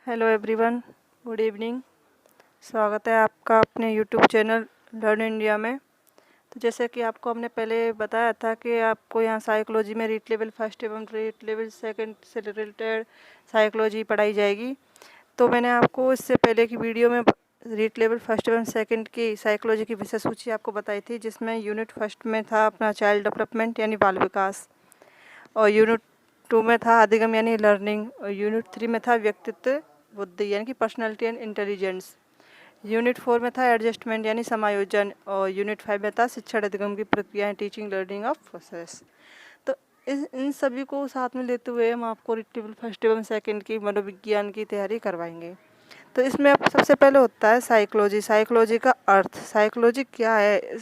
Hello everyone, good evening. स्वागत है आपका अपने यूट्यूब चैनल लर्न इंडिया में। तो जैसे कि आपको हमने पहले बताया था कि आपको यहाँ साइकोलॉजी में रीट लेवल फर्स्ट एवं रीट लेवल सेकंड से रिलेटेड साइकोलॉजी पढ़ाई जाएगी। तो मैंने आपको इससे पहले की वीडियो में रीट लेवल फर्स्ट एवं सेकंड की साइकोलॉजी की विषय सूची आपको बताई थी, जिसमें यूनिट फर्स्ट में था अपना चाइल्ड डेवलपमेंट यानी बाल विकास, और यूनिट 2 में था अधिगम यानी लर्निंग, और यूनिट 3 में था व्यक्तित्व बुद्धि यानी कि पर्सनैलिटी एंड इंटेलिजेंस, यूनिट 4 में था एडजस्टमेंट यानी समायोजन, और यूनिट 5 में था शिक्षण अधिगम की प्रक्रियाएं टीचिंग लर्निंग ऑफ प्रोसेस। तो इन सभी को साथ में लेते हुए हम आपको टेबल फर्स्ट एवं सेकंड की मनोविज्ञान की तैयारी करवाएंगे। तो इसमें अब सबसे पहले होता है साइकोलॉजी। साइकोलॉजी का अर्थ, साइकोलॉजी क्या है,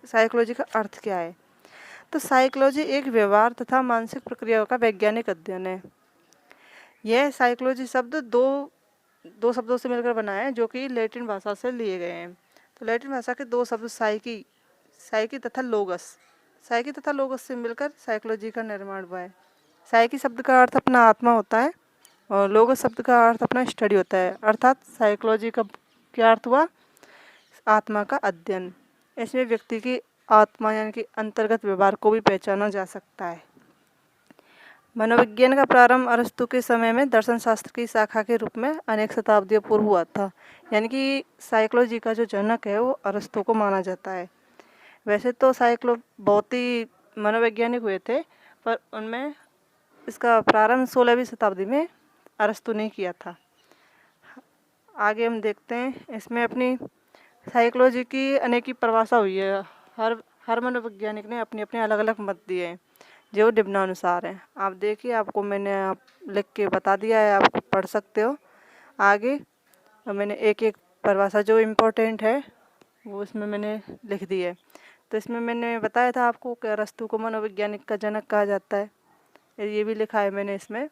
साइकोलॉजी का अर्थ क्या है। तो साइकोलॉजी एक व्यवहार तथा मानसिक प्रक्रियाओं का वैज्ञानिक अध्ययन है। यह साइकोलॉजी शब्द दो शब्दों से मिलकर बना है, जो कि लैटिन भाषा से लिए गए हैं। तो लैटिन भाषा के दो शब्द साइकी तथा लोगस, साइकी तथा लोगस से मिलकर साइकोलॉजी का निर्माण हुआ है। साइकी शब्द का अर्थ अपना आत्मा होता है और लोगस शब्द का अर्थ अपना स्टडी होता है, अर्थात साइकोलॉजी का क्या अर्थ हुआ, आत्मा का अध्ययन। इसमें व्यक्ति की आत्मा यानी कि अंतर्गत व्यवहार को भी पहचाना जा सकता है। मनोविज्ञान का प्रारंभ अरस्तु के समय में दर्शन शास्त्र की शाखा के रूप में अनेक शताब्दियों पूर्व हुआ था। यानी कि साइकोलॉजी का जो जनक है वो अरस्तु को माना जाता है। वैसे तो बहुत ही मनोवैज्ञानिक हुए थे, पर उनमें इसका प्रारंभ 16वीं शताब्दी में अरस्तु ने किया था। आगे हम देखते हैं, इसमें अपनी साइकोलॉजी की अनेक ही परिभाषा हुई है। हर मनोवैज्ञानिक ने अपने अपने अलग अलग मत दिए हैं, जो निम्नानुसार हैं। आप देखिए, आपको मैंने लिख के बता दिया है, आप पढ़ सकते हो आगे। और मैंने एक एक परिभाषा जो इम्पोर्टेंट है वो इसमें मैंने लिख दी है। तो इसमें मैंने बताया था आपको कि अरस्तु को मनोवैज्ञानिक का जनक कहा जाता है, ये भी लिखा है मैंने इसमें।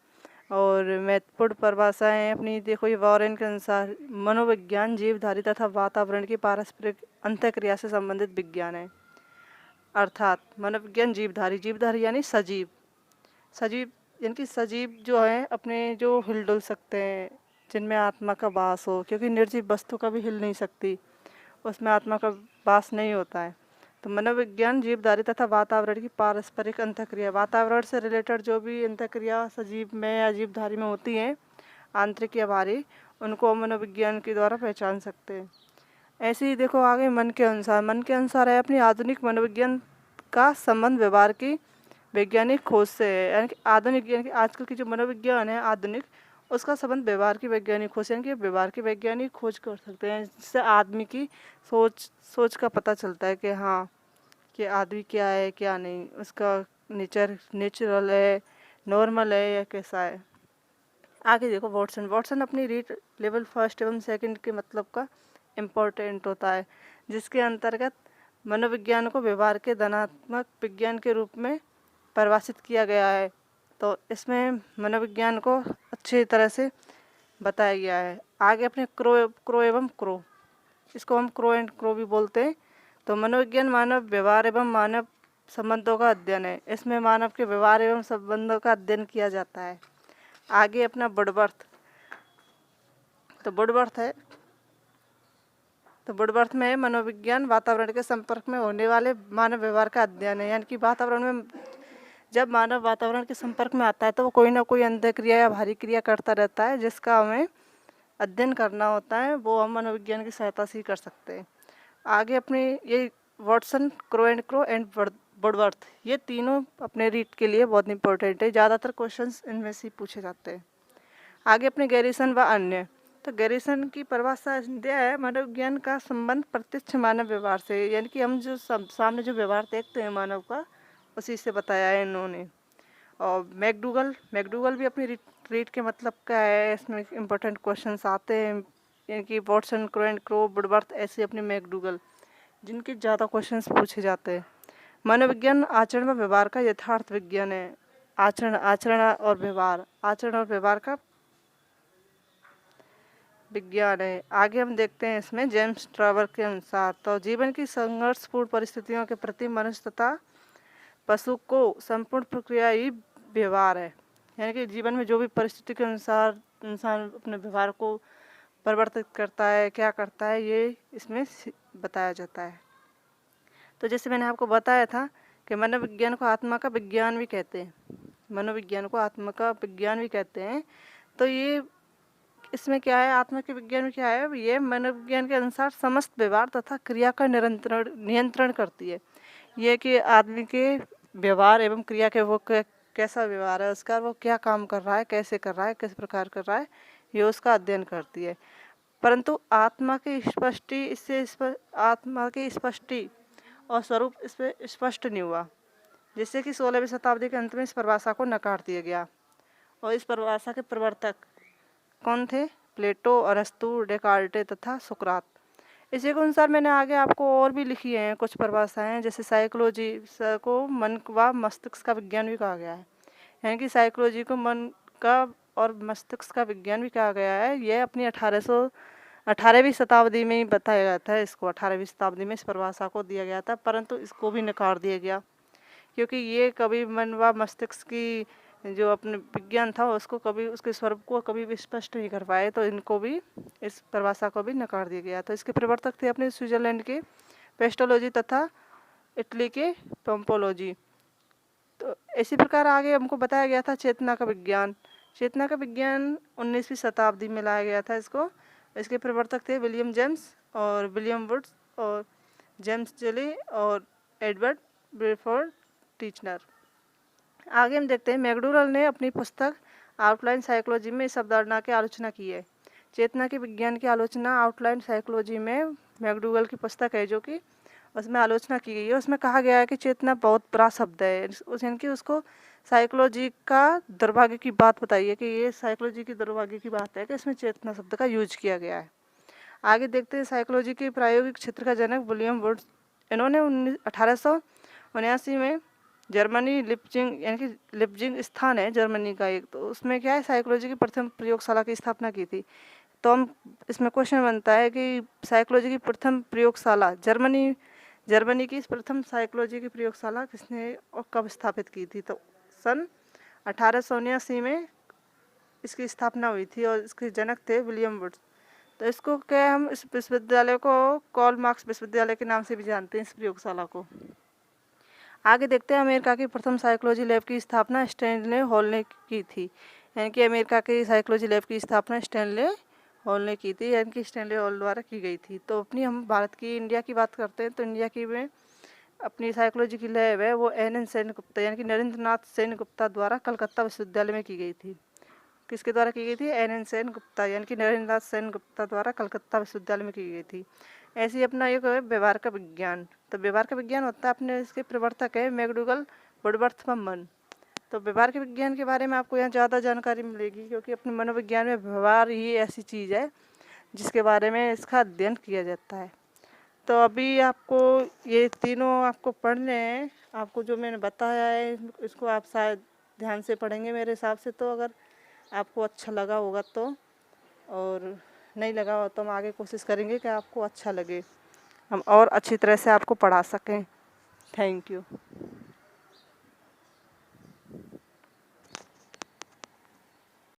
और महत्वपूर्ण परिभाषाएँ अपनी देखो, ये वॉरेन के अनुसार मनोविज्ञान जीवधारी तथा वातावरण की पारस्परिक अंतःक्रिया से संबंधित विज्ञान है। अर्थात मनोविज्ञान जीवधारी यानी सजीव यानी कि सजीव जो है अपने जो हिल डुल सकते हैं, जिनमें आत्मा का वास हो, क्योंकि निर्जीव वस्तु कभी हिल नहीं सकती, उसमें आत्मा का वास नहीं होता है। तो मनोविज्ञान जीवधारी तथा वातावरण की पारस्परिक अंतःक्रिया, वातावरण से रिलेटेड जो भी अंतःक्रिया सजीव में या जीवधारी में होती हैं, आंतरिक या बाहरी, उनको मनोविज्ञान के द्वारा पहचान सकते हैं। ऐसे ही देखो आगे, मन के अनुसार है अपनी आधुनिक मनोविज्ञान का संबंध व्यवहार की वैज्ञानिक खोज से है। यानी कि आधुनिक यानी कि आजकल की जो मनोविज्ञान है आधुनिक, उसका संबंध व्यवहार की वैज्ञानिक खोज, यानी कि व्यवहार की वैज्ञानिक खोज कर सकते हैं, जिससे आदमी की सोच का पता चलता है कि हाँ, कि आदमी क्या है क्या नहीं, उसका नेचुरल है, नॉर्मल है या कैसा है। आगे देखो, वॉटसन अपनी रीड लेवल फर्स्ट एवं सेकंड के मतलब का इम्पोर्टेंट होता है, जिसके अंतर्गत मनोविज्ञान को व्यवहार के धनात्मक विज्ञान के रूप में परिभाषित किया गया है। तो इसमें मनोविज्ञान को अच्छी तरह से बताया गया है। आगे अपने क्रो एवं क्रो, इसको हम क्रो एंड क्रो भी बोलते हैं। तो मनोविज्ञान मानव व्यवहार एवं मानव संबंधों का अध्ययन है। इसमें मानव के व्यवहार एवं संबंधों का अध्ययन किया जाता है। आगे अपना वुडवर्थ, तो वुडवर्थ में मनोविज्ञान वातावरण के संपर्क में होने वाले मानव व्यवहार का अध्ययन है। यानी कि वातावरण में जब मानव वातावरण के संपर्क में आता है तो वो कोई ना कोई अंतःक्रिया या बाहरी क्रिया करता रहता है, जिसका हमें अध्ययन करना होता है, वो हम मनोविज्ञान की सहायता से ही कर सकते हैं। आगे अपने ये वॉटसन, क्रो एंड वुडवर्थ, ये तीनों अपने रीड के लिए बहुत इंपॉर्टेंट है। ज़्यादातर क्वेश्चंस इनमें से पूछे जाते हैं। आगे अपने गैरिसन व अन्य, तो गैरिसन की परिभाषा दिया है मनोविज्ञान का संबंध प्रत्यक्ष मानव व्यवहार से, यानी कि हम जो सामने जो व्यवहार देखते हैं मानव का, उसी से बताया है इन्होंने। और मैकडूगल भी अपनी रीड के मतलब का है, इसमें इंपॉर्टेंट क्वेश्चंस आते हैं, यानी कि वॉटसन, क्रो, वुडवर्थ, ऐसे अपने मैकडूगल, जिनके ज़्यादा क्वेश्चंस पूछे जाते हैं। मनोविज्ञान आचरण व व्यवहार का यथार्थ विज्ञान है। आचरण और व्यवहार का विज्ञान है। आगे हम देखते हैं इसमें जेम्स ट्रावर के अनुसार, तो जीवन की संघर्षपूर्ण परिस्थितियों के प्रति मनुष्य तथा पशु को संपूर्ण प्रक्रिया ही व्यवहार है। यानी कि जीवन में जो भी परिस्थिति के अनुसार इंसान अपने व्यवहार को परिवर्तित करता है, क्या करता है, ये इसमें बताया जाता है। तो जैसे मैंने आपको बताया था कि मनोविज्ञान को आत्मा का विज्ञान भी कहते हैं, मनोविज्ञान को आत्मा का विज्ञान भी कहते हैं। तो ये इसमें क्या है, आत्मा के विज्ञान में क्या है, ये मनोविज्ञान के अनुसार समस्त व्यवहार तथा क्रिया का नियंत्रण करती है। ये कि आदमी के व्यवहार एवं क्रिया के वो कैसा व्यवहार है उसका, वो क्या काम कर रहा है, कैसे कर रहा है, किस प्रकार कर रहा है, ये उसका अध्ययन करती है। परंतु आत्मा की स्पष्टि इससे आत्मा की स्पष्टि और स्वरूप इस पर स्पष्ट नहीं हुआ, जिससे कि 16वीं शताब्दी के अंत में इस परिभाषा को नकार दिया गया। और इस परिभाषा के प्रवर्तक कौन थे? प्लेटो, अरस्तु, डेकार्टे तथा सुकरात। इसी के अनुसार मैंने आगे आपको और भी लिखी हैं कुछ परिभाषाएं, जैसे साइकोलॉजी को मन व मस्तिष्क का विज्ञान भी कहा गया है। यानी कि साइकोलॉजी को मन का और मस्तिष्क का विज्ञान भी कहा गया है। यह अपनी 18वीं शताब्दी में ही बताया गया था। इसको 18वीं शताब्दी में इस परिभाषा को दिया गया था, परंतु इसको भी नकार दिया गया, क्योंकि ये कभी मन व मस्तिष्क की जो अपने विज्ञान था उसको कभी, उसके स्वरूप को कभी भी स्पष्ट नहीं कर पाए, तो इनको भी, इस परिभाषा को भी नकार दिया गया। तो इसके प्रवर्तक थे अपने स्विट्जरलैंड के पेस्टोलॉजी तथा इटली के पोम्पोलॉजी। तो इसी प्रकार आगे हमको बताया गया था चेतना का विज्ञान। चेतना का विज्ञान 19वीं शताब्दी में लाया गया था इसको। इसके प्रवर्तक थे विलियम जेम्स और विलियम वुड्स और जेम्स जेली और एडवर्ड ब्रेफोर्ड टीचनर। आगे हम देखते हैं मैकडूगल ने अपनी पुस्तक आउटलाइन साइकोलॉजी में इस अवधारणा की आलोचना की है। चेतना के विज्ञान की आलोचना आउटलाइन साइकोलॉजी में मैकडूगल की पुस्तक है, जो कि उसमें आलोचना की गई है। उसमें कहा गया है कि चेतना बहुत बड़ा शब्द है, यानी कि उसको साइकोलॉजी का दुर्भाग्य की बात बताई है कि ये साइकोलॉजी की दुर्भाग्य की बात है कि इसमें चेतना शब्द का यूज किया गया है। आगे देखते हैं साइकोलॉजी के प्रायोगिक क्षेत्र का जनक विलियम वुड्स। इन्होंने 1879 में जर्मनी लिप्जिंग, यानी कि लिप्जिंग स्थान है जर्मनी का एक, तो उसमें क्या है, साइकोलॉजी की प्रथम प्रयोगशाला की स्थापना की थी। तो हम इसमें क्वेश्चन बनता है कि साइकोलॉजी की प्रथम प्रयोगशाला जर्मनी की प्रथम साइकोलॉजी की प्रयोगशाला किसने और कब स्थापित की थी? तो सन 1879 में इसकी स्थापना हुई थी और इसके जनक थे विलियम वुड्स। तो इसको क्या, हम इस विश्वविद्यालय को कार्ल मार्क्स विश्वविद्यालय के नाम से भी जानते हैं, इस प्रयोगशाला को। आगे देखते हैं अमेरिका की प्रथम साइकोलॉजी लैब की स्थापना स्टैनले हॉल ने की थी। यानी कि अमेरिका की साइकोलॉजी लैब की स्थापना स्टैनले हॉल ने की थी, यानी कि स्टैनले हॉल द्वारा की गई थी। तो अपनी हम भारत की, इंडिया की बात करते हैं, तो इंडिया की में अपनी साइकोलॉजी की लैब है वो NN सेन गुप्ता, यानी कि नरेंद्र नाथ सेन गुप्ता द्वारा कलकत्ता विश्वविद्यालय में की गई थी। किसके द्वारा की गई थी? NN सेन गुप्ता, यानी कि नरेंद्र नाथ सेन गुप्ता द्वारा कलकत्ता विश्वविद्यालय में की गई थी। ऐसे ही अपना एक व्यवहार का विज्ञान। तो व्यवहार का विज्ञान होता है, अपने इसके प्रवर्तक है मैकडूगल, वुडवर्थ व मन। तो व्यवहार के विज्ञान के बारे में आपको यहाँ ज़्यादा जानकारी मिलेगी, क्योंकि अपने मनोविज्ञान में व्यवहार ही ऐसी चीज़ है जिसके बारे में इसका अध्ययन किया जाता है। तो अभी आपको ये तीनों आपको पढ़ने हैं, आपको जो मैंने बताया है इसको आप शायद ध्यान से पढ़ेंगे मेरे हिसाब से। तो अगर आपको अच्छा लगा होगा तो, और नहीं लगा हो तो हम आगे कोशिश करेंगे कि आपको अच्छा लगे, हम और अच्छी तरह से आपको पढ़ा सकें। Thank you.